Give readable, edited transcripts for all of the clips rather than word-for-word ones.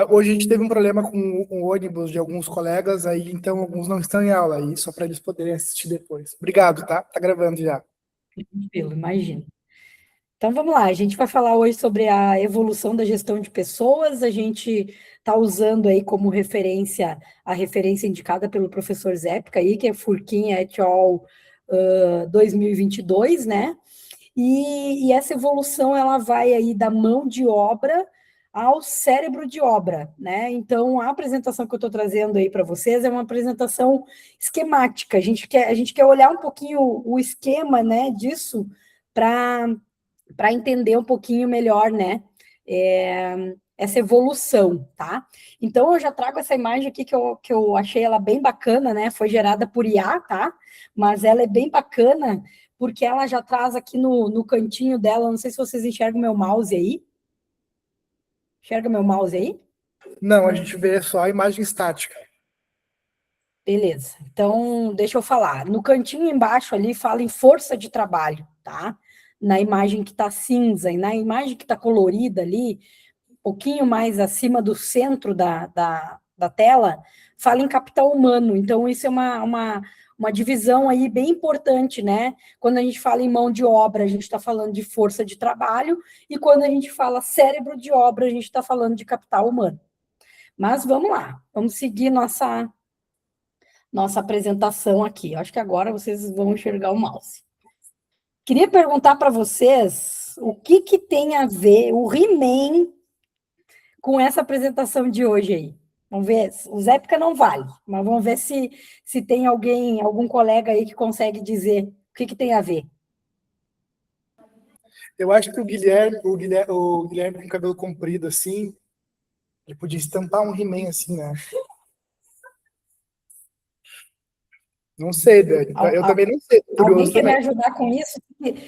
Hoje a gente teve um problema com o ônibus de alguns colegas, aí então alguns não estão em aula aí, só para eles poderem assistir depois. Obrigado, tá? Tá gravando já. Tranquilo, imagino. Então vamos lá, a gente vai falar hoje sobre a evolução da gestão de pessoas. A gente está usando aí como referência a referência indicada pelo professor Zepka aí, que é Furquim et al. 2022, né? E essa evolução ela vai aí da mão de obra ao cérebro de obra, né? Então, a apresentação que eu estou trazendo aí para vocês é uma apresentação esquemática. A gente quer olhar um pouquinho o esquema, né, disso para entender um pouquinho melhor, né? Essa evolução, tá? Então, eu já trago essa imagem aqui que eu achei ela bem bacana, né? Foi gerada por IA, tá? Mas ela é bem bacana porque ela já traz aqui no cantinho dela, não sei se vocês enxergam meu mouse aí. Enxerga meu mouse aí? Não, a gente vê só a imagem estática. Beleza. Então, deixa eu falar. No cantinho embaixo ali fala em força de trabalho, tá? Na imagem que está cinza e na imagem que está colorida ali, um pouquinho mais acima do centro da tela, fala em capital humano. Então, isso é uma divisão aí bem importante, né? Quando a gente fala em mão de obra, a gente está falando de força de trabalho, e quando a gente fala cérebro de obra, a gente está falando de capital humano. Mas vamos lá, vamos seguir nossa apresentação aqui. Acho que agora vocês vão enxergar o mouse. Queria perguntar para vocês o que tem a ver o He-Man com essa apresentação de hoje aí. Vamos ver, o Zépica não vale, mas vamos ver se tem alguém, algum colega aí que consegue dizer o que tem a ver. Eu acho que o Guilherme com cabelo comprido assim, ele podia estampar um He-Man assim, né? Não sei, Dani. Eu também não sei, tô Alguém curioso quer me também. ajudar com isso?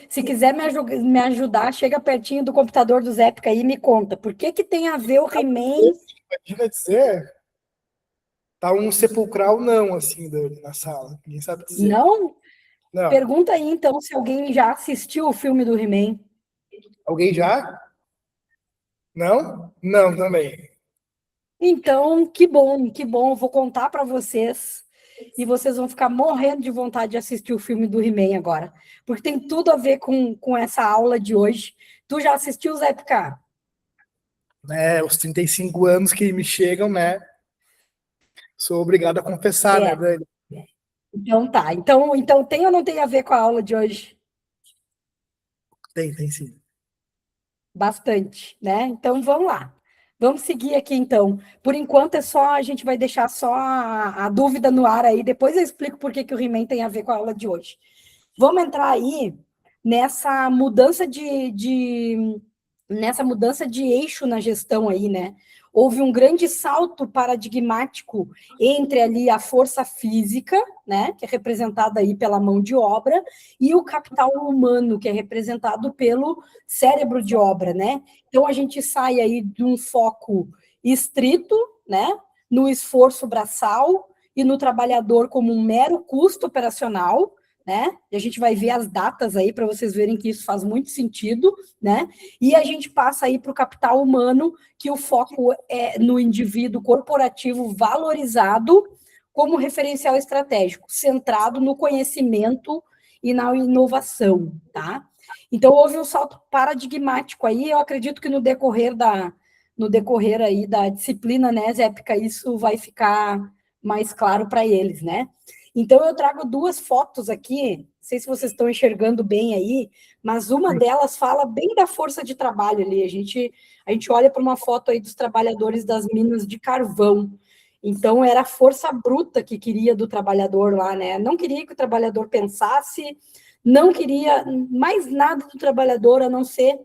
Se quiser me ajudar, chega pertinho do computador do Zépica aí e me conta. Por que tem a ver o He-Man? Imagina dizer, tá um sepulcral não, assim, Dani, na sala. Ninguém sabe dizer. Não? Não. Pergunta aí, então, se alguém já assistiu o filme do He-Man. Alguém já? Não? Não, também. Então, que bom, que bom. Eu vou contar para vocês e vocês vão ficar morrendo de vontade de assistir o filme do He-Man agora, porque tem tudo a ver com essa aula de hoje. Tu já assistiu, Zé Picar? Né, os 35 anos que me chegam, né? Sou obrigado a confessar, né, É. Dani? Então tá. Então tem ou não tem a ver com a aula de hoje? Tem sim. Bastante, né? Então vamos lá. Vamos seguir aqui então. Por enquanto é só, a gente vai deixar só a dúvida no ar aí, depois eu explico por que o He-Man tem a ver com a aula de hoje. Vamos entrar aí nessa mudança nessa mudança de eixo na gestão aí, né? Houve um grande salto paradigmático entre ali a força física, né, que é representada aí pela mão de obra, e o capital humano, que é representado pelo cérebro de obra, né? Então a gente sai aí de um foco estrito, né, no esforço braçal e no trabalhador como um mero custo operacional, né? E a gente vai ver as datas aí para vocês verem que isso faz muito sentido, né? E a gente passa aí para o capital humano, que o foco é no indivíduo corporativo valorizado como referencial estratégico, centrado no conhecimento e na inovação, tá? Então houve um salto paradigmático aí, eu acredito que no decorrer aí da disciplina, né, Zépica, isso vai ficar mais claro para eles, né? Então, eu trago duas fotos aqui, não sei se vocês estão enxergando bem aí, mas uma delas fala bem da força de trabalho ali. A gente olha para uma foto aí dos trabalhadores das minas de carvão. Então, era a força bruta que queria do trabalhador lá, né? Não queria que o trabalhador pensasse, não queria mais nada do trabalhador a não ser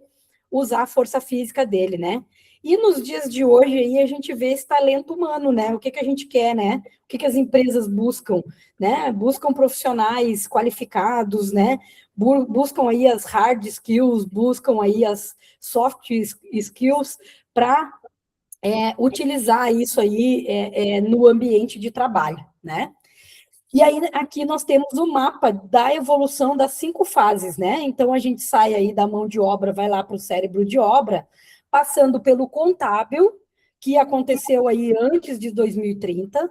usar a força física dele, né? E nos dias de hoje aí a gente vê esse talento humano, né? O que a gente quer, né? O que as empresas buscam, né? Buscam profissionais qualificados, né? Buscam aí as hard skills, buscam aí as soft skills para utilizar isso aí no ambiente de trabalho, né? E aí, aqui nós temos o mapa da evolução das 5 fases, né? Então, a gente sai aí da mão de obra, vai lá para o cérebro de obra, passando pelo contábil, que aconteceu aí antes de 2030,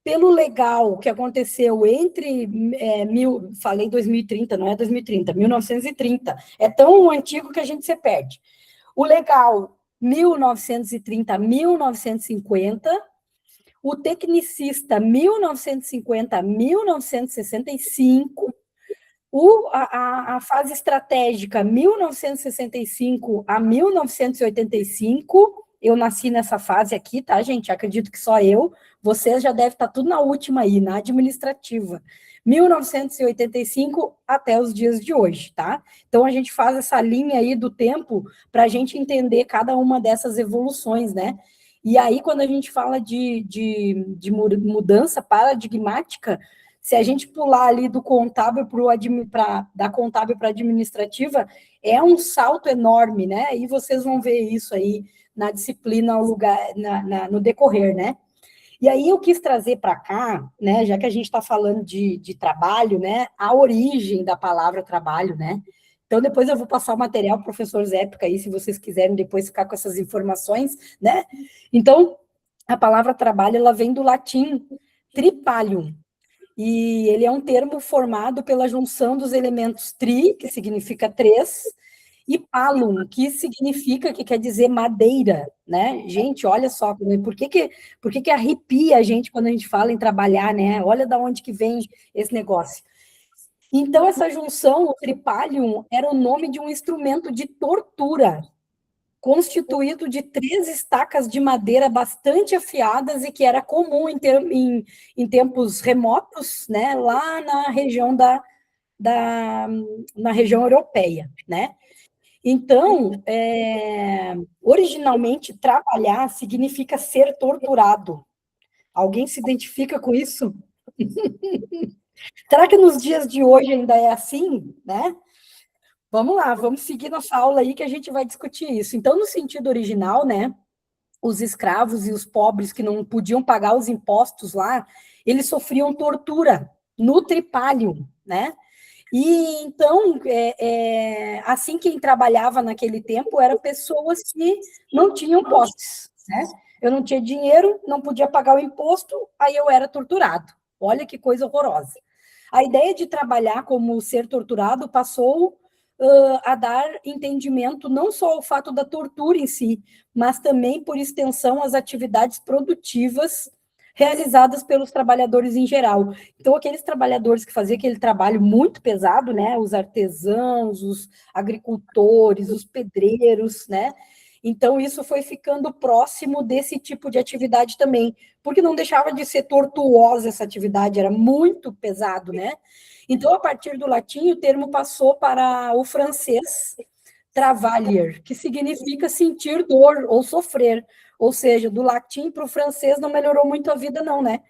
pelo legal que aconteceu entre falei 2030, não é 2030, 1930. É tão antigo que a gente se perde. O legal 1930 a 1950, o tecnicista 1950 a 1965, a fase estratégica 1965 a 1985. Eu nasci nessa fase aqui, tá, gente? Acredito que só eu. Vocês já devem estar tudo na última aí, na administrativa. 1985 até os dias de hoje, tá? Então, a gente faz essa linha aí do tempo para a gente entender cada uma dessas evoluções, né? E aí, quando a gente fala de mudança paradigmática, se a gente pular ali do contábil da contábil para administrativa, é um salto enorme, né? E vocês vão ver isso aí na disciplina, no decorrer, né? E aí eu quis trazer para cá, né, já que a gente está falando de trabalho, né, a origem da palavra trabalho, né? Então, depois eu vou passar o material para o professor Zépica aí, se vocês quiserem depois ficar com essas informações, né? Então, a palavra trabalho, ela vem do latim tripalium, e ele é um termo formado pela junção dos elementos tri, que significa três, e palum, que quer dizer madeira, né? Gente, olha só, por que arrepia a gente quando a gente fala em trabalhar, né? Olha da onde que vem esse negócio. Então, essa junção, o tripalium, era o nome de um instrumento de tortura, constituído de 3 estacas de madeira bastante afiadas e que era comum em tempos remotos, né, lá na região europeia, né? Então, originalmente, trabalhar significa ser torturado. Alguém se identifica com isso? Será que nos dias de hoje ainda é assim, né? Vamos lá, vamos seguir nossa aula aí que a gente vai discutir isso. Então, no sentido original, né, os escravos e os pobres que não podiam pagar os impostos lá, eles sofriam tortura no tripalium, né? E então, assim, quem trabalhava naquele tempo eram pessoas que não tinham posses, né? Eu não tinha dinheiro, não podia pagar o imposto, aí eu era torturado. Olha que coisa horrorosa. A ideia de trabalhar como ser torturado passou a dar entendimento não só ao fato da tortura em si, mas também, por extensão, às atividades produtivas realizadas pelos trabalhadores em geral. Então, aqueles trabalhadores que faziam aquele trabalho muito pesado, né, os artesãos, os agricultores, os pedreiros, né, então isso foi ficando próximo desse tipo de atividade também, porque não deixava de ser tortuosa essa atividade, era muito pesado, né? Então, a partir do latim, o termo passou para o francês travailler, que significa sentir dor ou sofrer. Ou seja, do latim para o francês não melhorou muito a vida, não, né?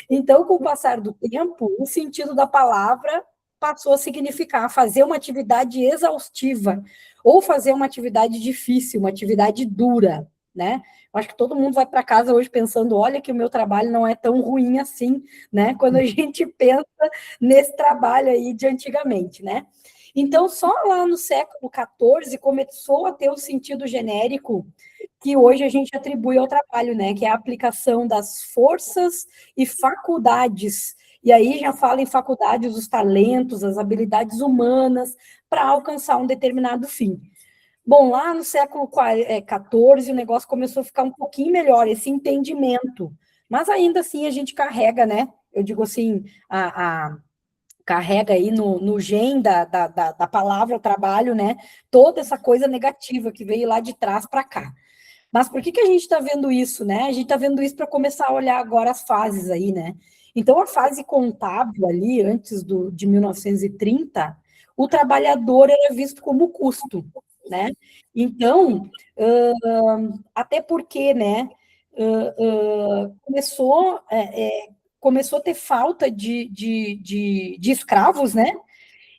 Então, com o passar do tempo, o sentido da palavra passou a significar fazer uma atividade exaustiva ou fazer uma atividade difícil, uma atividade dura, né? Eu acho que todo mundo vai para casa hoje pensando, olha que o meu trabalho não é tão ruim assim, né? Quando a gente pensa nesse trabalho aí de antigamente, né? Então, só lá no século XIV começou a ter o sentido genérico que hoje a gente atribui ao trabalho, né? Que é a aplicação das forças e faculdades. E aí já fala em faculdades, os talentos, as habilidades humanas para alcançar um determinado fim. Bom, lá no século XIV, o negócio começou a ficar um pouquinho melhor, esse entendimento. Mas ainda assim a gente carrega, né? Eu digo assim, carrega aí no gen da palavra trabalho, né? Toda essa coisa negativa que veio lá de trás para cá. Mas por que a gente está vendo isso, né? A gente está vendo isso para começar a olhar agora as fases aí, né? Então, a fase contábil ali, antes de 1930, o trabalhador era visto como custo, né? Então, até porque, né, começou a ter falta de escravos, né?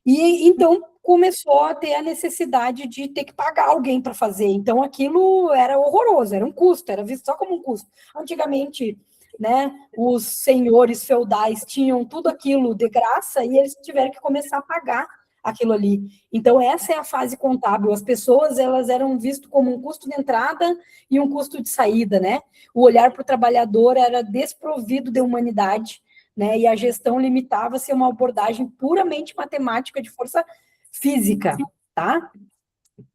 E então começou a ter a necessidade de ter que pagar alguém para fazer. Então aquilo era horroroso, era um custo, era visto só como um custo. Antigamente, né, os senhores feudais tinham tudo aquilo de graça e eles tiveram que começar a pagar aquilo ali. Então, essa é a fase contábil. As pessoas, elas eram vistas como um custo de entrada e um custo de saída, né? O olhar para o trabalhador era desprovido de humanidade, né? E a gestão limitava-se a uma abordagem puramente matemática de força física, tá?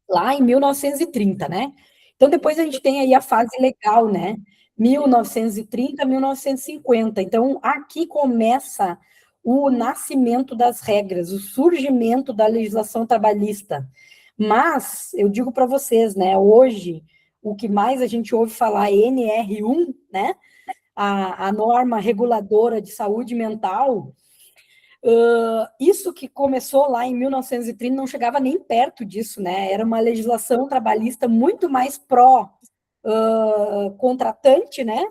Lá em 1930, né? Então, depois a gente tem aí a fase legal, né? 1930, 1950. Então, aqui começa o nascimento das regras, o surgimento da legislação trabalhista. Mas, eu digo para vocês, né? Hoje, o que mais a gente ouve falar é NR1, né? A norma reguladora de saúde mental. Isso que começou lá em 1930 não chegava nem perto disso, né? Era uma legislação trabalhista muito mais pró-contratante, né?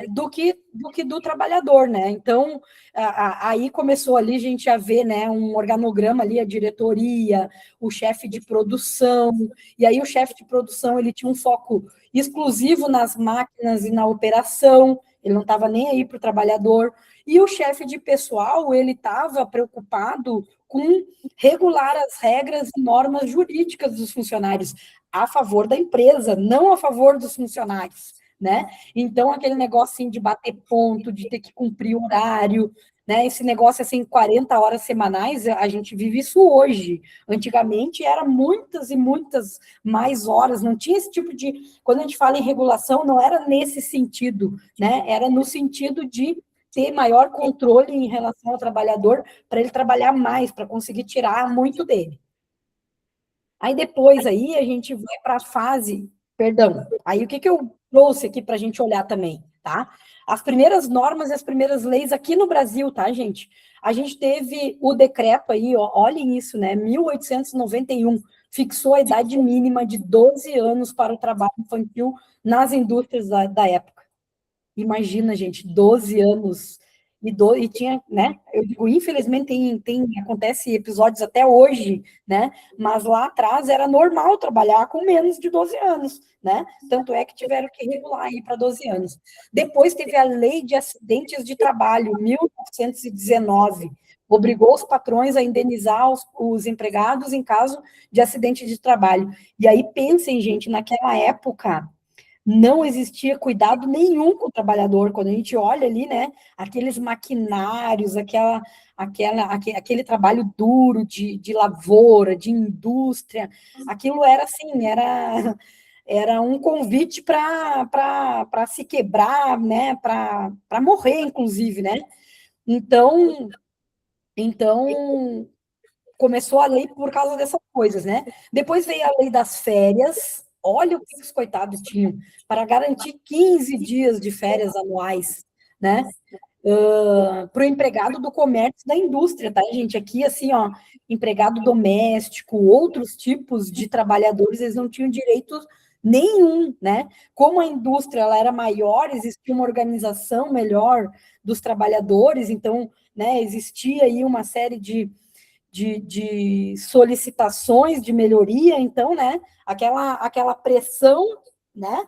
Do que do trabalhador, né? Então, aí começou ali a gente a ver, né, um organograma ali, a diretoria, o chefe de produção, e aí o chefe de produção, ele tinha um foco exclusivo nas máquinas e na operação, ele não estava nem aí para o trabalhador, e o chefe de pessoal, ele estava preocupado com regular as regras e normas jurídicas dos funcionários, a favor da empresa, não a favor dos funcionários, né? Então, aquele negócio assim, de bater ponto, de ter que cumprir horário, né? Esse negócio assim, 40 horas semanais, a gente vive isso hoje. Antigamente era muitas e muitas mais horas, não tinha esse tipo de. Quando a gente fala em regulação, não era nesse sentido, né? Era no sentido de ter maior controle em relação ao trabalhador, para ele trabalhar mais, para conseguir tirar muito dele. Aí depois aí a gente vai para a fase, perdão, aí o que eu trouxe aqui para a gente olhar também, tá? As primeiras normas e as primeiras leis aqui no Brasil, tá, gente? A gente teve o decreto aí, ó, olhem isso, né? 1891 fixou a idade mínima de 12 anos para o trabalho infantil nas indústrias da época. Imagina, gente, 12 anos e tinha, né? Eu digo, infelizmente acontece episódios até hoje, né? Mas lá atrás era normal trabalhar com menos de 12 anos, né? Tanto é que tiveram que regular aí para 12 anos. Depois teve a Lei de Acidentes de Trabalho, 1919, obrigou os patrões a indenizar os empregados em caso de acidente de trabalho. E aí pensem, gente, naquela época não existia cuidado nenhum com o trabalhador. Quando a gente olha ali, né, aqueles maquinários, aquele trabalho duro de lavoura, de indústria, aquilo era assim, era um convite para se quebrar, né, para morrer, inclusive, né? Então, começou a lei por causa dessas coisas, né? Depois veio a lei das férias. Olha o que os coitados tinham para garantir 15 dias de férias anuais, né? Para o empregado do comércio e da indústria, tá, gente? Aqui, assim, ó, empregado doméstico, outros tipos de trabalhadores, eles não tinham direito nenhum, né? Como a indústria ela era maior, existia uma organização melhor dos trabalhadores, então, né, existia aí uma série de solicitações de melhoria, então, né, aquela pressão, né,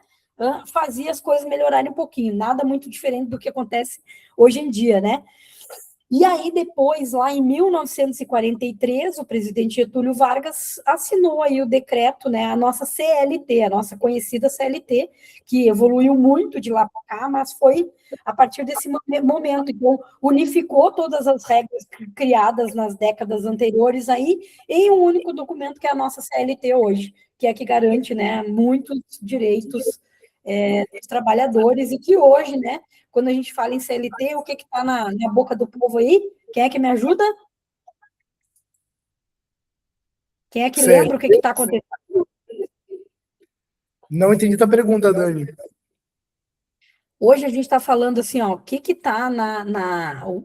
fazia as coisas melhorarem um pouquinho, nada muito diferente do que acontece hoje em dia, né? E aí, depois, lá em 1943, o presidente Getúlio Vargas assinou aí o decreto, né, a nossa CLT, a nossa conhecida CLT, que evoluiu muito de lá para cá, mas foi a partir desse momento. Então, unificou todas as regras criadas nas décadas anteriores aí em um único documento, que é a nossa CLT hoje, que é que garante, né, muitos direitos dos trabalhadores, e que hoje, né, quando a gente fala em CLT, o que está na boca do povo aí? Quem é que me ajuda? Quem é que lembra o que está acontecendo? Não entendi tua pergunta, Dani. Hoje a gente está falando assim, ó, o que está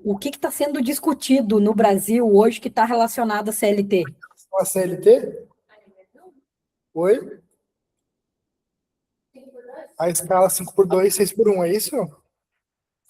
o que está sendo discutido no Brasil hoje que está relacionado à CLT? A CLT? Oi? A escala 5x2, 6x1, é isso?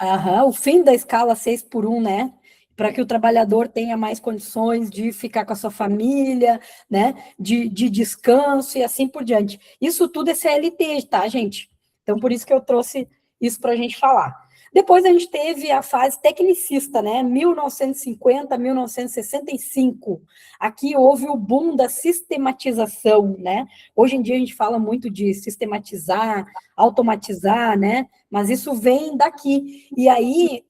Aham, o fim da escala 6x1, né? Para que o trabalhador tenha mais condições de ficar com a sua família, né? De descanso e assim por diante. Isso tudo é CLT, tá, gente? Então, por isso que eu trouxe isso para a gente falar. Depois a gente teve a fase tecnicista, né? 1950, 1965. Aqui houve o boom da sistematização, né? Hoje em dia a gente fala muito de sistematizar, automatizar, né? Mas isso vem daqui. E aí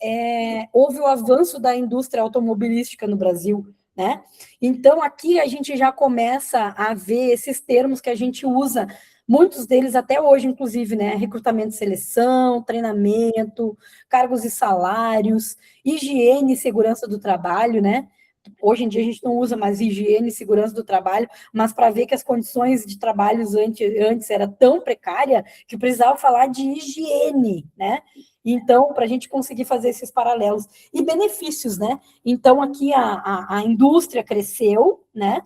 houve o avanço da indústria automobilística no Brasil, né? Então aqui a gente já começa a ver esses termos que a gente usa, muitos deles até hoje, inclusive, né? Recrutamento e seleção, treinamento, cargos e salários, higiene e segurança do trabalho, né? Hoje em dia a gente não usa mais higiene e segurança do trabalho, mas para ver que as condições de trabalho antes era tão precária que precisava falar de higiene, né? Então, para a gente conseguir fazer esses paralelos. E benefícios, né? Então, aqui a indústria cresceu, né?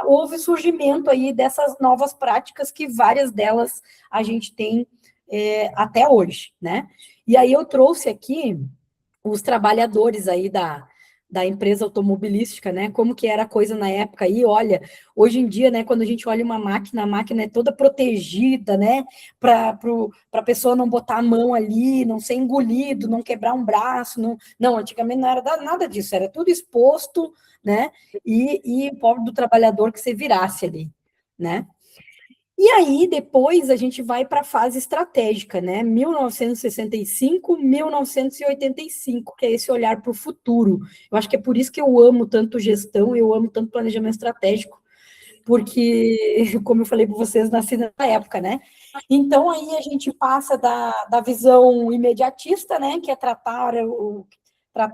Houve surgimento aí dessas novas práticas que várias delas a gente tem até hoje, né? E aí eu trouxe aqui os trabalhadores aí da empresa automobilística, né? Como que era a coisa na época aí, olha, hoje em dia, né, quando a gente olha uma máquina, a máquina é toda protegida, né? Para a pessoa não botar a mão ali, não ser engolido, não quebrar um braço, não, antigamente não era nada disso, era tudo exposto, né? E o pobre do trabalhador que se virasse ali, né? E aí, depois, a gente vai para a fase estratégica, né? 1965, 1985, que é esse olhar para o futuro. Eu acho que é por isso que eu amo tanto gestão, eu amo tanto planejamento estratégico, porque, como eu falei para vocês, nasci nessa época, né? Então, aí a gente passa da visão imediatista, né? Que é tratar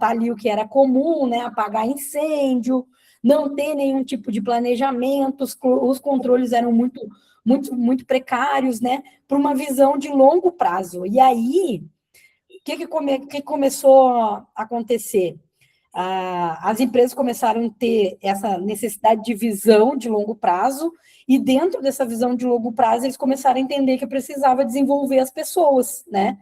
ali o que era comum, né? Apagar incêndio, não ter nenhum tipo de planejamento, os controles eram muito precários, né? Para uma visão de longo prazo. E aí, o que começou a acontecer? As empresas começaram a ter essa necessidade de visão de longo prazo, e dentro dessa visão de longo prazo, eles começaram a entender que precisava desenvolver as pessoas, né?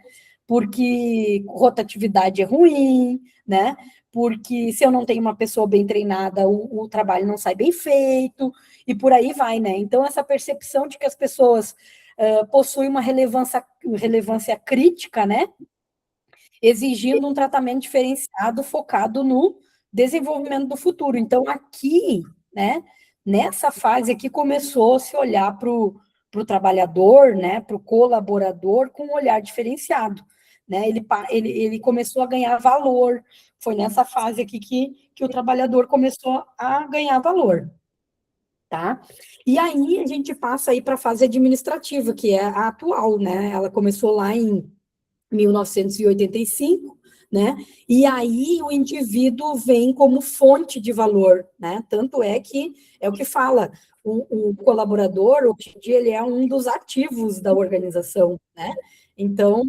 Porque rotatividade é ruim, né? Porque se eu não tenho uma pessoa bem treinada, o trabalho não sai bem feito, e por aí vai, né? Então, essa percepção de que as pessoas possuem uma relevância crítica, né? Exigindo um tratamento diferenciado focado no desenvolvimento do futuro. Então, aqui, né, nessa fase aqui, começou a se olhar para o trabalhador, né, para o colaborador, com um olhar diferenciado. Né? Ele começou a ganhar valor. Foi nessa fase aqui que o trabalhador começou a ganhar valor. Tá? E aí a gente passa aí para a fase administrativa, que é a atual, né? Ela começou lá em 1985, né? E aí o indivíduo vem como fonte de valor, né? Tanto é que é o que fala, o colaborador, hoje em dia, ele é um dos ativos da organização, né? Então,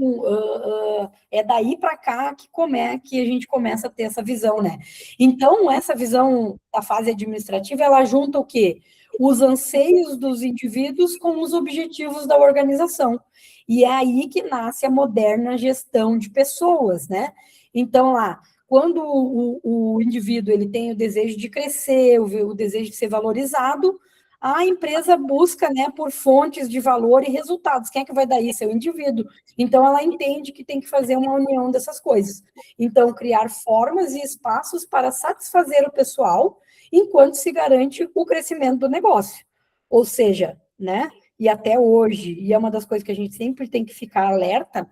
é daí para cá que a gente começa a ter essa visão, né? Então, essa visão da fase administrativa, ela junta o quê? Os anseios dos indivíduos com os objetivos da organização. E é aí que nasce a moderna gestão de pessoas, né? Então, lá, quando o indivíduo ele tem o desejo de crescer, o desejo de ser valorizado, a empresa busca, né, por fontes de valor e resultados. Quem é que vai dar isso? É o indivíduo. Então, ela entende que tem que fazer uma união dessas coisas. Então, criar formas e espaços para satisfazer o pessoal, enquanto se garante o crescimento do negócio. Ou seja, né, e até hoje, e é uma das coisas que a gente sempre tem que ficar alerta,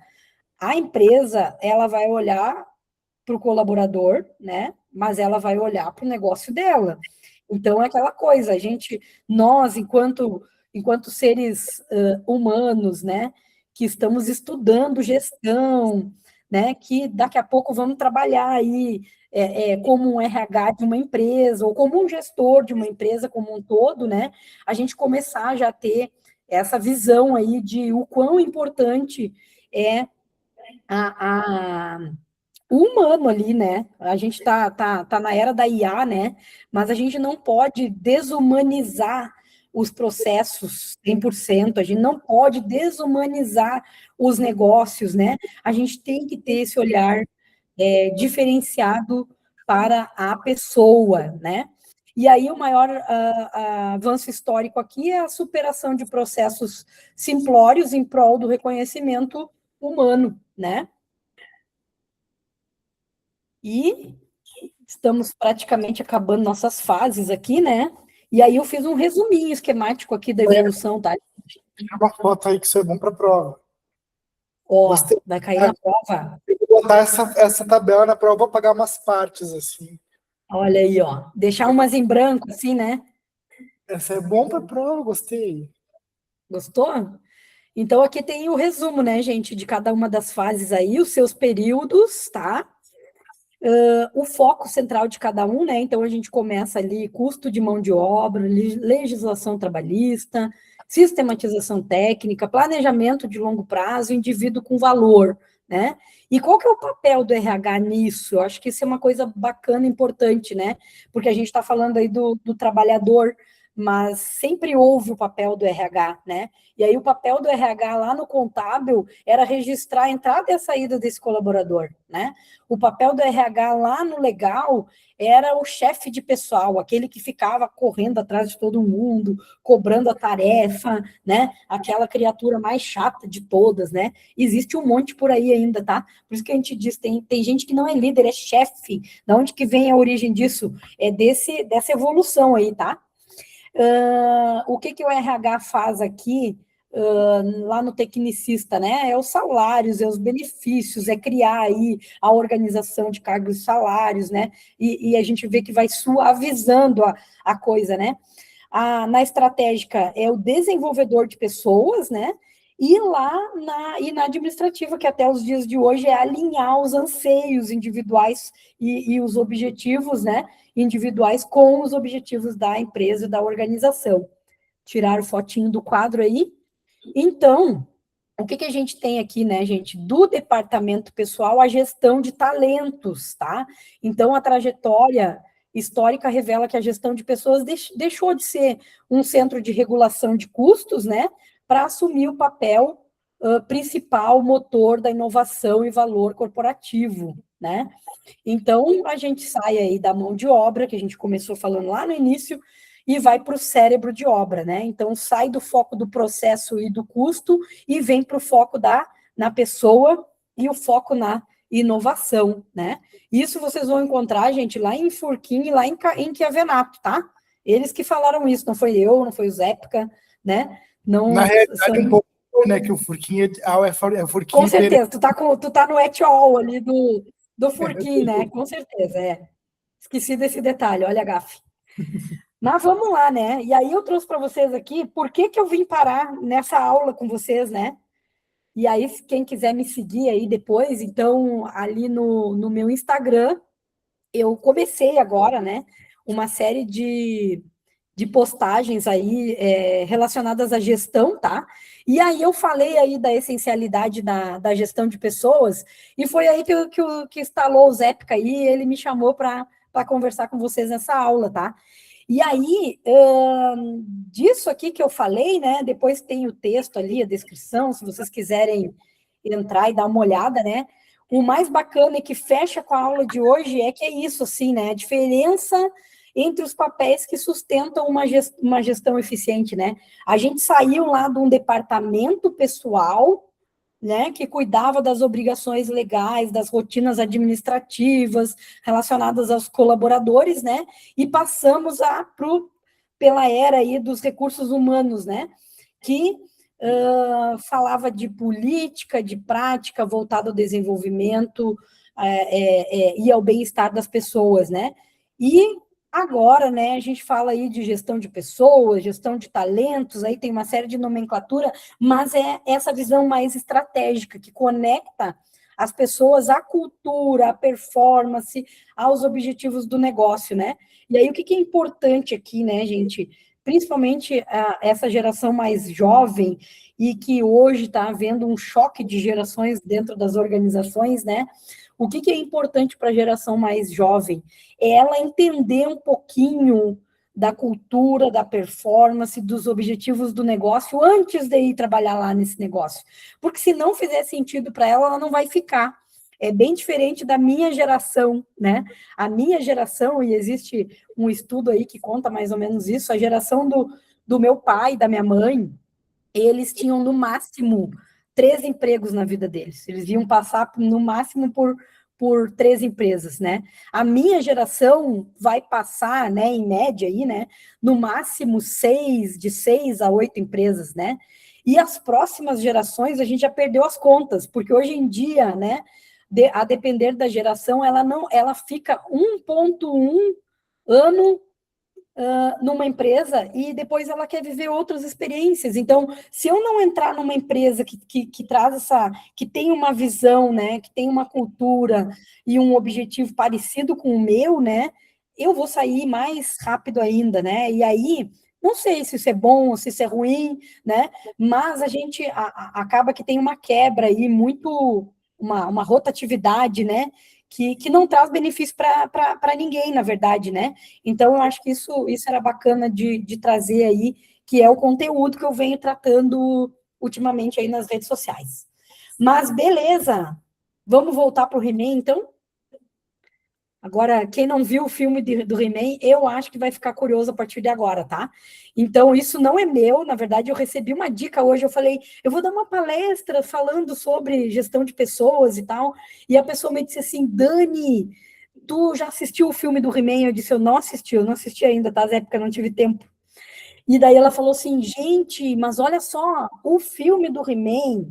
a empresa, ela vai olhar para o colaborador, né? Mas ela vai olhar para o negócio dela. Então, é aquela coisa, nós, enquanto seres humanos, né, que estamos estudando gestão, né, que daqui a pouco vamos trabalhar aí como um RH de uma empresa, ou como um gestor de uma empresa como um todo, né, a gente começar já a ter essa visão aí de o quão importante é o humano ali, né? A gente tá na era da IA, né? Mas a gente não pode desumanizar os processos 100%, a gente não pode desumanizar os negócios, né? A gente tem que ter esse olhar diferenciado para a pessoa, né? E aí o maior avanço histórico aqui é a superação de processos simplórios em prol do reconhecimento humano, né? E estamos praticamente acabando nossas fases aqui, né? E aí eu fiz um resuminho esquemático aqui da evolução, tá? Tira uma foto aí que isso é bom para prova. Ó, Gostei. vai cair Ah, na prova. tem que botar essa tabela na prova para pagar umas partes, assim. Olha aí, ó. Deixar umas em branco, assim, né? Essa é bom para prova, gostei. Gostou? Então, aqui tem o resumo, né, gente, de cada uma das fases aí, os seus períodos, tá? O foco central de cada um, né? Então, a gente começa ali custo de mão de obra, legislação trabalhista, sistematização técnica, planejamento de longo prazo, indivíduo com valor, né? E qual que é o papel do RH nisso? Eu acho que isso é uma coisa bacana, importante, né? Porque a gente está falando aí do trabalhador, mas sempre houve o papel do RH, né? E aí o papel do RH lá no contábil era registrar a entrada e a saída desse colaborador, né? O papel do RH lá no legal era o chefe de pessoal, aquele que ficava correndo atrás de todo mundo, cobrando a tarefa, né? Aquela criatura mais chata de todas, né? Existe um monte por aí ainda, tá? Por isso que a gente diz, tem gente que não é líder, é chefe. Da onde que vem a origem disso? É dessa evolução aí, tá? O que o RH faz aqui, lá no tecnicista, né? É os salários, é os benefícios, é criar aí a organização de cargos e salários, né? E a gente vê que vai suavizando a coisa, né? Na estratégica é o desenvolvedor de pessoas, né? E lá na administrativa, que até os dias de hoje é alinhar os anseios individuais e os objetivos, né? Individuais com os objetivos da empresa e da organização. Tiraram fotinho do quadro aí. Então, o que a gente tem aqui, né, gente? Do departamento pessoal, a gestão de talentos, tá? Então, a trajetória histórica revela que a gestão de pessoas deixou de ser um centro de regulação de custos, né, para assumir o papel principal, motor da inovação e valor corporativo, né? Então, a gente sai aí da mão de obra, que a gente começou falando lá no início, e vai para o cérebro de obra, né? Então, sai do foco do processo e do custo e vem para o foco na pessoa e o foco na inovação, né? Isso vocês vão encontrar, gente, lá em Furquim e lá em Chiavenato, tá? Eles que falaram isso, não foi eu, não foi o Zépica, né? Na Não realidade, são... um pouco, né? Que o Furquinho é Com Furquinho Pereira. certeza, tu tá no etiol ali do Furquim, né? Com certeza, é. Esqueci desse detalhe, olha a gafe. Mas vamos lá, né? E aí eu trouxe para vocês aqui por que eu vim parar nessa aula com vocês, né? E aí, quem quiser me seguir aí depois, então, ali no meu Instagram, eu comecei agora, né? Uma série de postagens aí relacionadas à gestão, tá? E aí eu falei aí da essencialidade da gestão de pessoas, e foi aí que instalou o Zépica aí, ele me chamou para conversar com vocês nessa aula, tá? E aí, disso aqui que eu falei, né? Depois tem o texto ali, a descrição, se vocês quiserem entrar e dar uma olhada, né? O mais bacana e que fecha com a aula de hoje é que é isso, assim, né? A diferença entre os papéis que sustentam uma gestão eficiente, né? A gente saiu lá de um departamento pessoal, né, que cuidava das obrigações legais, das rotinas administrativas relacionadas aos colaboradores, né, e passamos pela era aí dos recursos humanos, né, que falava de política, de prática voltada ao desenvolvimento e ao bem-estar das pessoas, né, e agora, né, a gente fala aí de gestão de pessoas, gestão de talentos, aí tem uma série de nomenclatura, mas é essa visão mais estratégica, que conecta as pessoas à cultura, à performance, aos objetivos do negócio, né? E aí, o que é importante aqui, né, gente? Principalmente essa geração mais jovem e que hoje está havendo um choque de gerações dentro das organizações, né? O que é importante para a geração mais jovem? É ela entender um pouquinho da cultura, da performance, dos objetivos do negócio antes de ir trabalhar lá nesse negócio. Porque se não fizer sentido para ela, ela não vai ficar. É bem diferente da minha geração, né? A minha geração, e existe um estudo aí que conta mais ou menos isso, a geração do meu pai, da minha mãe, eles tinham no máximo 3 empregos na vida deles. Eles iam passar, no máximo, por 3 empresas, né? A minha geração vai passar, né, em média aí, né, no máximo 6 a 8 empresas, né? E as próximas gerações a gente já perdeu as contas, porque hoje em dia, né, a depender da geração, ela fica 1,1 ano numa empresa e depois ela quer viver outras experiências. Então, se eu não entrar numa empresa que traz que tem uma visão, né, que tem uma cultura e um objetivo parecido com o meu, né, eu vou sair mais rápido ainda, né? E aí, não sei se isso é bom ou se isso é ruim, né? Mas a gente acaba que tem uma quebra aí muito, uma rotatividade, né? Que não traz benefício para ninguém, na verdade, né? Então, eu acho que isso era bacana de trazer aí, que é o conteúdo que eu venho tratando ultimamente aí nas redes sociais. Mas, beleza, vamos voltar para o He-Man, então? Agora, quem não viu o filme do He-Man, eu acho que vai ficar curioso a partir de agora, tá? Então, isso não é meu, na verdade, eu recebi uma dica hoje, eu falei, eu vou dar uma palestra falando sobre gestão de pessoas e tal, e a pessoa me disse assim, Dani, tu já assistiu o filme do He-Man? Eu disse, eu não assisti ainda, tá, Zé, porque eu não tive tempo. E daí ela falou assim, gente, mas olha só, o filme do He-Man,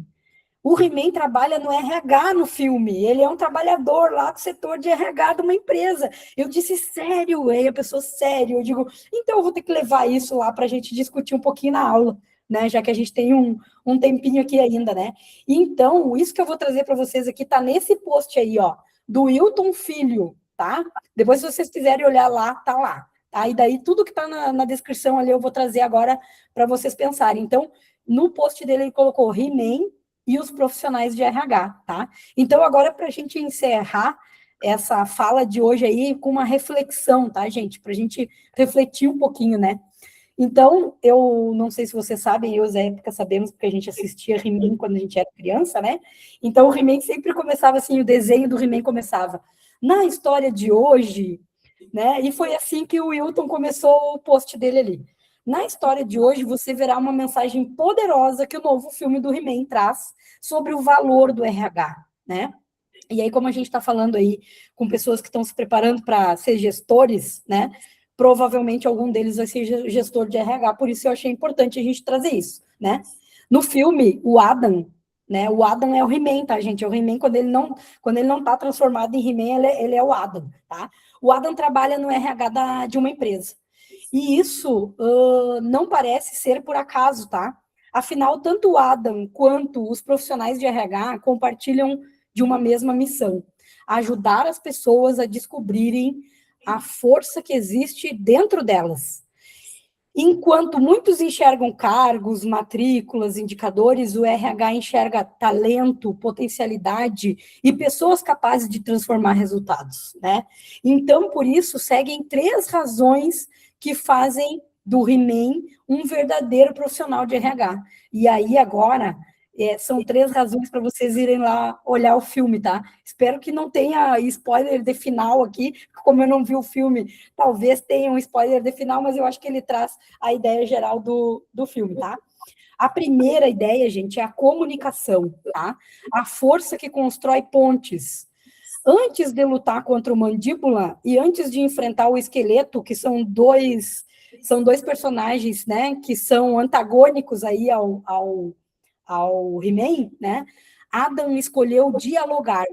o He-Man trabalha no RH no filme, ele é um trabalhador lá do setor de RH de uma empresa. Eu disse, sério? Aí a pessoa, sério. Eu digo, então eu vou ter que levar isso lá para a gente discutir um pouquinho na aula, né? Já que a gente tem um tempinho aqui ainda, né? Então, isso que eu vou trazer para vocês aqui tá nesse post aí, ó, do Wilton Filho, tá? Depois, se vocês quiserem olhar lá, tá lá. Tá? E daí, tudo que tá na descrição ali, eu vou trazer agora para vocês pensarem. Então, no post dele, ele colocou He-Man e os profissionais de RH, tá? Então, agora, para a gente encerrar essa fala de hoje aí com uma reflexão, tá, gente? Para a gente refletir um pouquinho, né? Então, eu não sei se vocês sabem, eu e Zé Época sabemos, porque a gente assistia He-Man quando a gente era criança, né? Então, o He-Man sempre começava assim, o desenho do He-Man começava na história de hoje, né? E foi assim que o Wilton começou o post dele ali. Na história de hoje, você verá uma mensagem poderosa que o novo filme do He-Man traz sobre o valor do RH, né? E aí, como a gente está falando aí com pessoas que estão se preparando para ser gestores, né? Provavelmente algum deles vai ser gestor de RH, por isso eu achei importante a gente trazer isso, né? No filme, o Adam, né? O Adam é o He-Man, tá, gente? É o He-Man quando ele não está transformado em He-Man, ele é o Adam, tá? O Adam trabalha no RH de uma empresa. E isso não parece ser por acaso, tá? Afinal, tanto o Adam quanto os profissionais de RH compartilham de uma mesma missão: ajudar as pessoas a descobrirem a força que existe dentro delas. Enquanto muitos enxergam cargos, matrículas, indicadores, o RH enxerga talento, potencialidade e pessoas capazes de transformar resultados, né? Então, por isso, seguem 3 razões que fazem do He-Man um verdadeiro profissional de RH. E aí, agora, são 3 razões para vocês irem lá olhar o filme, tá? Espero que não tenha spoiler de final aqui, como eu não vi o filme, talvez tenha um spoiler de final, mas eu acho que ele traz a ideia geral do filme, tá? A primeira ideia, gente, é a comunicação, tá? A força que constrói pontes. Antes de lutar contra o Mandíbula e antes de enfrentar o Esqueleto, que são dois personagens, né, que são antagônicos aí ao He-Man, né? Adam escolheu dialogar.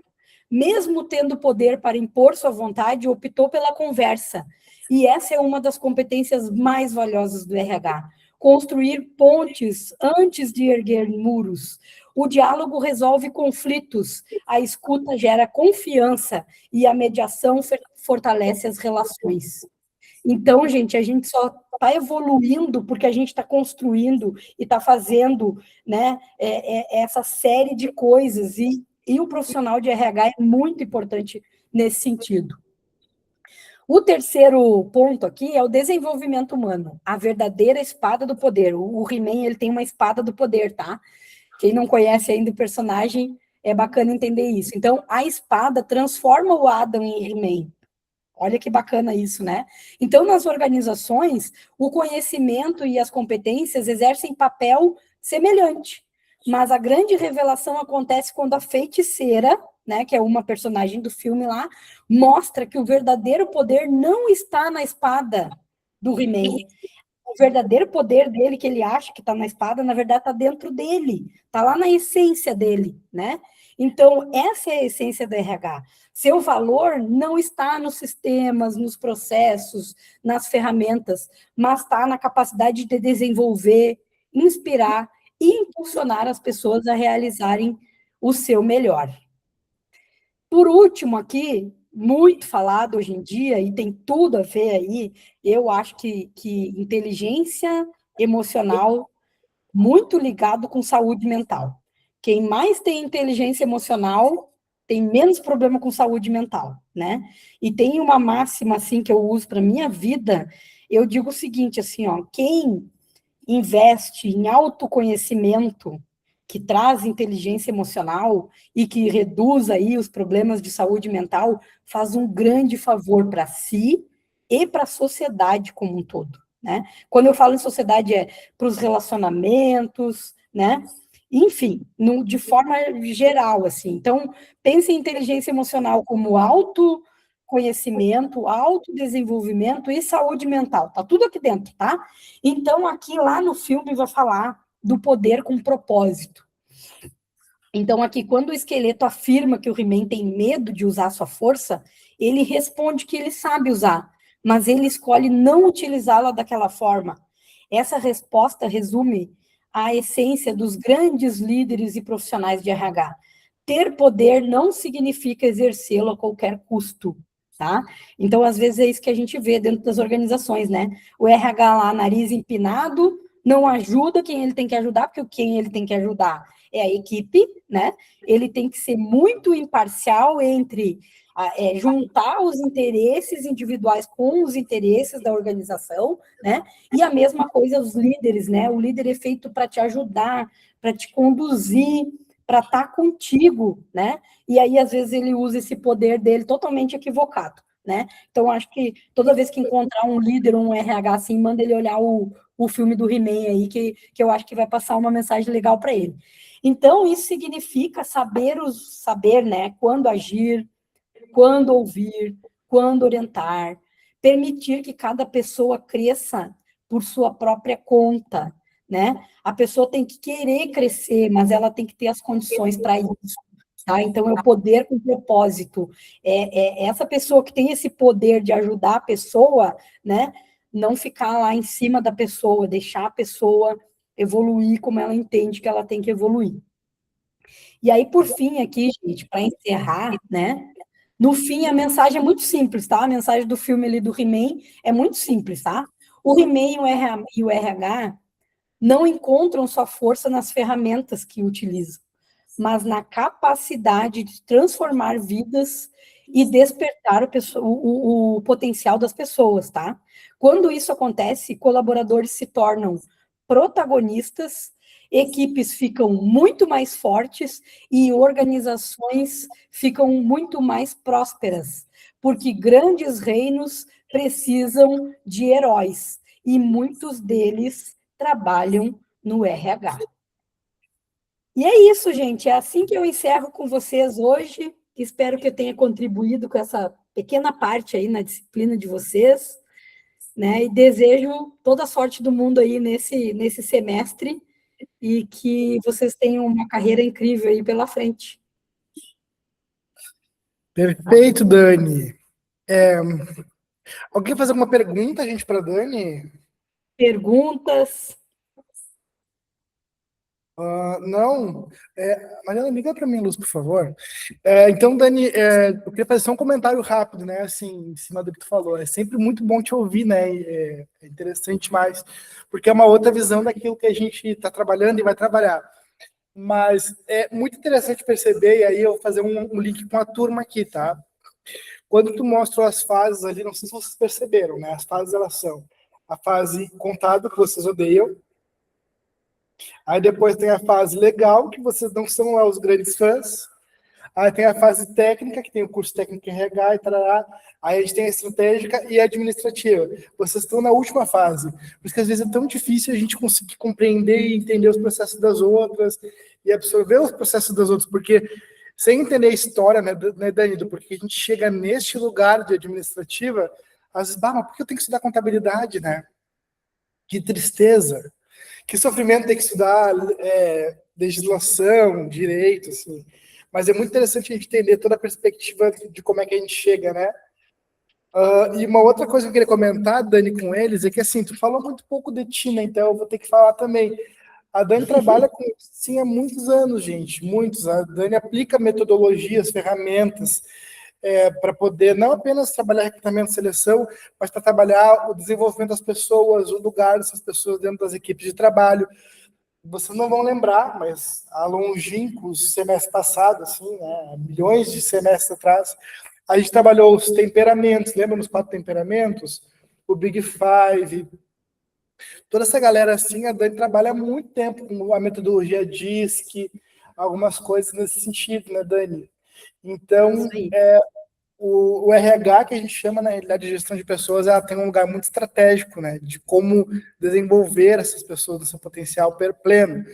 Mesmo tendo poder para impor sua vontade, optou pela conversa. E essa é uma das competências mais valiosas do RH. Construir pontes antes de erguer muros. O diálogo resolve conflitos, a escuta gera confiança e a mediação fortalece as relações. Então, gente, a gente só está evoluindo porque a gente está construindo e está fazendo, né, essa série de coisas, e o profissional de RH é muito importante nesse sentido. O terceiro ponto aqui é o desenvolvimento humano, a verdadeira espada do poder. O He-Man, ele tem uma espada do poder, tá? Quem não conhece ainda o personagem, é bacana entender isso. Então, a espada transforma o Adam em He-Man. Olha que bacana isso, né? Então, nas organizações, o conhecimento e as competências exercem papel semelhante. mas a grande revelação acontece quando a feiticeira, né, que é uma personagem do filme lá, mostra que o verdadeiro poder não está na espada do He-Man. O verdadeiro poder dele, que ele acha que está na espada, na verdade está dentro dele, está lá na essência dele, né? Então, essa é a essência do RH. Seu valor não está nos sistemas, nos processos, nas ferramentas, mas está na capacidade de desenvolver, inspirar e impulsionar as pessoas a realizarem o seu melhor. Por último, aqui, muito falado hoje em dia, e tem tudo a ver aí, eu acho que inteligência emocional muito ligado com saúde mental. Quem mais tem inteligência emocional tem menos problema com saúde mental, né? E tem uma máxima, assim, que eu uso para minha vida, eu digo o seguinte, assim, ó, quem investe em autoconhecimento, que traz inteligência emocional e que reduz aí os problemas de saúde mental, faz um grande favor para si e para a sociedade como um todo, né? Quando eu falo em sociedade é para os relacionamentos, né? Enfim, de forma geral, assim. Então, pense em inteligência emocional como autoconhecimento, autodesenvolvimento e saúde mental. Tá tudo aqui dentro, tá? Então, aqui lá no filme vai falar do poder com propósito. Então, aqui, quando o esqueleto afirma que o He-Man tem medo de usar sua força, ele responde que ele sabe usar, mas ele escolhe não utilizá-la daquela forma. Essa resposta resume a essência dos grandes líderes e profissionais de RH. Ter poder não significa exercê-lo a qualquer custo, tá? Então, às vezes, é isso que a gente vê dentro das organizações, né? O RH lá, nariz empinado, não ajuda quem ele tem que ajudar, porque quem ele tem que ajudar é a equipe, né? Ele tem que ser muito imparcial entre juntar os interesses individuais com os interesses da organização, né? E a mesma coisa os líderes, né? O líder é feito para te ajudar, para te conduzir, para estar contigo, né? E aí, às vezes, ele usa esse poder dele totalmente equivocado, né? Então, acho que toda vez que encontrar um líder, um RH assim, manda ele olhar o filme do He-Man aí, que eu acho que vai passar uma mensagem legal para ele. Então, isso significa saber, né, quando agir, quando ouvir, quando orientar, permitir que cada pessoa cresça por sua própria conta, né? A pessoa tem que querer crescer, mas ela tem que ter as condições para isso. Tá? Então, é o poder com propósito. É essa pessoa que tem esse poder de ajudar a pessoa, né? Não ficar lá em cima da pessoa, deixar a pessoa evoluir como ela entende que ela tem que evoluir. E aí, por fim, aqui, gente, para encerrar, né? No fim, a mensagem é muito simples, tá? A mensagem do filme ali do He-Man é muito simples, tá? O He-Man e o RH não encontram sua força nas ferramentas que utilizam, mas na capacidade de transformar vidas e despertar o potencial das pessoas, tá? Quando isso acontece, colaboradores se tornam protagonistas, equipes ficam muito mais fortes e organizações ficam muito mais prósperas, porque grandes reinos precisam de heróis e muitos deles trabalham no RH. E é isso, gente. É assim que eu encerro com vocês hoje. Espero que eu tenha contribuído com essa pequena parte aí na disciplina de vocês, né? E desejo toda a sorte do mundo aí nesse semestre e que vocês tenham uma carreira incrível aí pela frente. Perfeito, Dani. Alguém fazer alguma pergunta, gente, para Dani? Perguntas? Não. Mariana, liga para mim, Luz, por favor. Então, Dani, eu queria fazer só um comentário rápido, né? Assim, em cima do que tu falou. É sempre muito bom te ouvir, né? É interessante mais, porque é uma outra visão daquilo que a gente está trabalhando e vai trabalhar. Mas é muito interessante perceber, e aí eu vou fazer um link com a turma aqui, tá? Quando tu mostrou as fases ali, não sei se vocês perceberam, né? As fases, elas são a fase contábil, que vocês odeiam. Aí depois tem a fase legal, que vocês não são lá os grandes fãs. Aí tem a fase técnica, que tem o curso técnico em RH e tarará. Aí a gente tem a estratégica e a administrativa. Vocês estão na última fase. Por isso que às vezes é tão difícil a gente conseguir compreender e entender os processos das outras e absorver os processos das outras, porque sem entender a história, né, Dani, do porquê a gente chega neste lugar de administrativa, às vezes, mas por que eu tenho que estudar contabilidade, né? Que tristeza, que sofrimento ter que estudar legislação, direito, assim. Mas é muito interessante a gente entender toda a perspectiva de como é que a gente chega, né? E uma outra coisa que eu queria comentar, Dani, com eles, é que assim, tu falou muito pouco de ti, né? Então eu vou ter que falar também. A Dani trabalha com isso sim, há muitos anos, gente, muitos. A Dani aplica metodologias, ferramentas para poder não apenas trabalhar recrutamento e seleção, mas para trabalhar o desenvolvimento das pessoas, o lugar dessas pessoas dentro das equipes de trabalho. Vocês não vão lembrar, mas há longínquos semestre passado, assim, né, milhões de semestres atrás, a gente trabalhou os temperamentos, lembra nos 4 temperamentos? O Big Five, toda essa galera assim, a Dani trabalha há muito tempo com a metodologia DISC, algumas coisas nesse sentido, né, Dani? Então, Isso aí. o RH, que a gente chama, na realidade, de gestão de pessoas, ela tem um lugar muito estratégico, né, de como desenvolver essas pessoas no seu potencial pleno.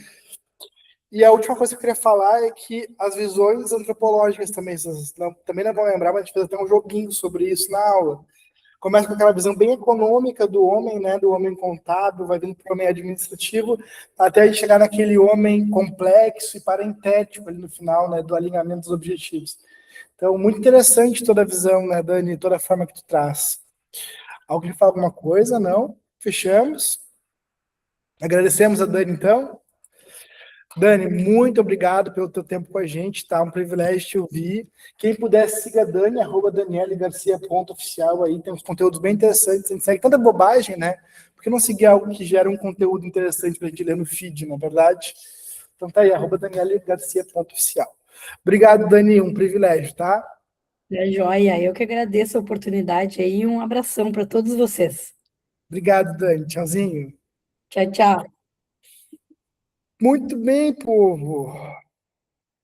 E a última coisa que eu queria falar é que as visões antropológicas também, vocês também não vão lembrar, mas a gente fez até um joguinho sobre isso na aula. Começa com aquela visão bem econômica do homem, né, do homem contábil, vai vindo para o homem administrativo, até a gente chegar naquele homem complexo e parentético ali no final, né, do alinhamento dos objetivos. Então, muito interessante toda a visão, né, Dani, toda a forma que tu traz. Alguém fala alguma coisa? Não? Fechamos. Agradecemos a Dani, então. Dani, muito obrigado pelo teu tempo com a gente, tá? Um privilégio te ouvir. Quem puder, siga a Dani, @danielegarcia.oficial aí, tem uns conteúdos bem interessantes. A gente segue tanta bobagem, né? Porque não seguir algo que gera um conteúdo interessante pra gente ler no feed, na é verdade? Então tá aí, @danielegarcia.oficial. Obrigado, Dani, um privilégio, tá? É joia. Eu que agradeço a oportunidade aí. Um abração para todos vocês. Obrigado, Dani. Tchauzinho. Tchau, tchau. Muito bem, povo.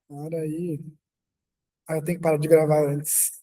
Para aí. Ah, eu tenho que parar de gravar antes.